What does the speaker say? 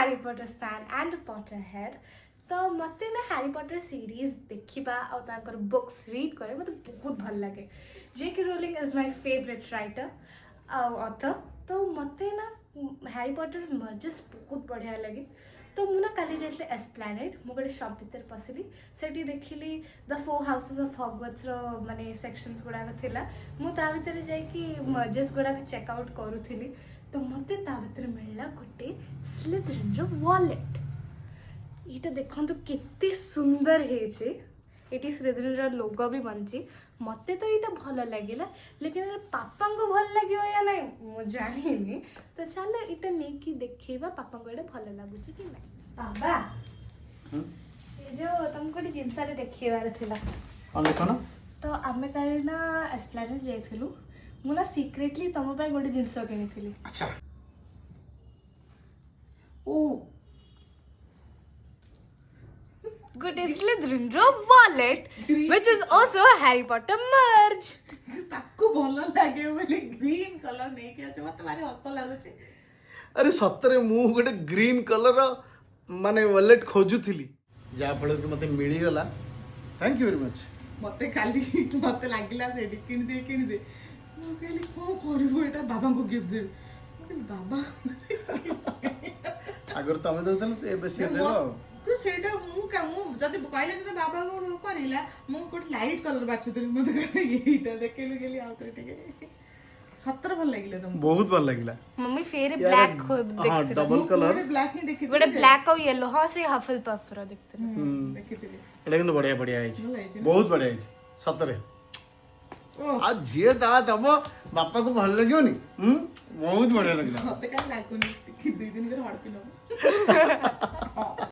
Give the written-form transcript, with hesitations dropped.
Harry Potter fan and Potter head तो मते ना हैरी पॉटर सीरीज देखिबा और तांकर बुक्स रीड करे मते बहुत भल लगे J K Rowling is my favourite writer author तो मते ना हैरी पॉटर मर्जेस बहुत बढ़िया लगे तो मुझे काली जाइले एस्प्लानेड मु गोटे शॉप भीतर पसिली सेठी देखिली द 4 हाउसेस ऑफ हॉगवर्ट्स रो माने सेक्शंस गुडा थिला मु ता भीतर जाई कि मर्जेस गुडा चेक आउट करूथिली तो मते ता भीतर मिलला गोटे स्लिथरिन रो वॉलेट इटा देखंतु केते सुंदर हे छे एटी स्लिथरिन रो लोगो भी बनची मते तो इटा भल लागिला लेकिन पापा को भल लागियो या नहीं मु जानिनी तो चलो इटा नै कि देखैबा पापा को एटा भल लागुची कि नै बाबा ये जो तुमको डी जिंस रे देखैबार थिला हां देखो ना तो आमे काले ना एस्प्लेनेड जाइथिलु मु ना सीक्रेटली तुम पे गोटे जिंस किनिथिली अच्छा ओ good Slytherin ro wallet which is also a Harry Potter merge ताको भल लागे बोले ग्रीन कलर नै के আছে मत मारे हस लागुची अरे सतरे मु गोटे ग्रीन कलर माने वॉलेट खोजुथिली जा फल कि मते मिली गला थैंक यू वेरी मच मते खाली मते लागिला से किन दे मु कहली को करबो एटा बाबा को गिफ्ट दे मु कहली बाबा अगर तमे दउतन तो ए बेसी देबो तो सेटा मु जति कहले जे बाबा को करिला मु कोट लाइट कलर बाछुतली मते कहले एटा देखेलु गेली आउ टिके सत्र भल लागिला तुम बहुत भल लागिला मम्मी फेरे ब्लैक हां देखते डबल कलर ब्लैक ही देखि गोटे ब्लैक और येलो हां से हफल पफ रो देखते देखिथिले एटा किंतु बढ़िया बढ़िया है बहुत बढ़िया है सतरे ओ आ झिए दा दबो बापा को भल लागियो नी बहुत बढ़िया लागिला मते का लागुनी कि 2 दिन कर हड़पिलो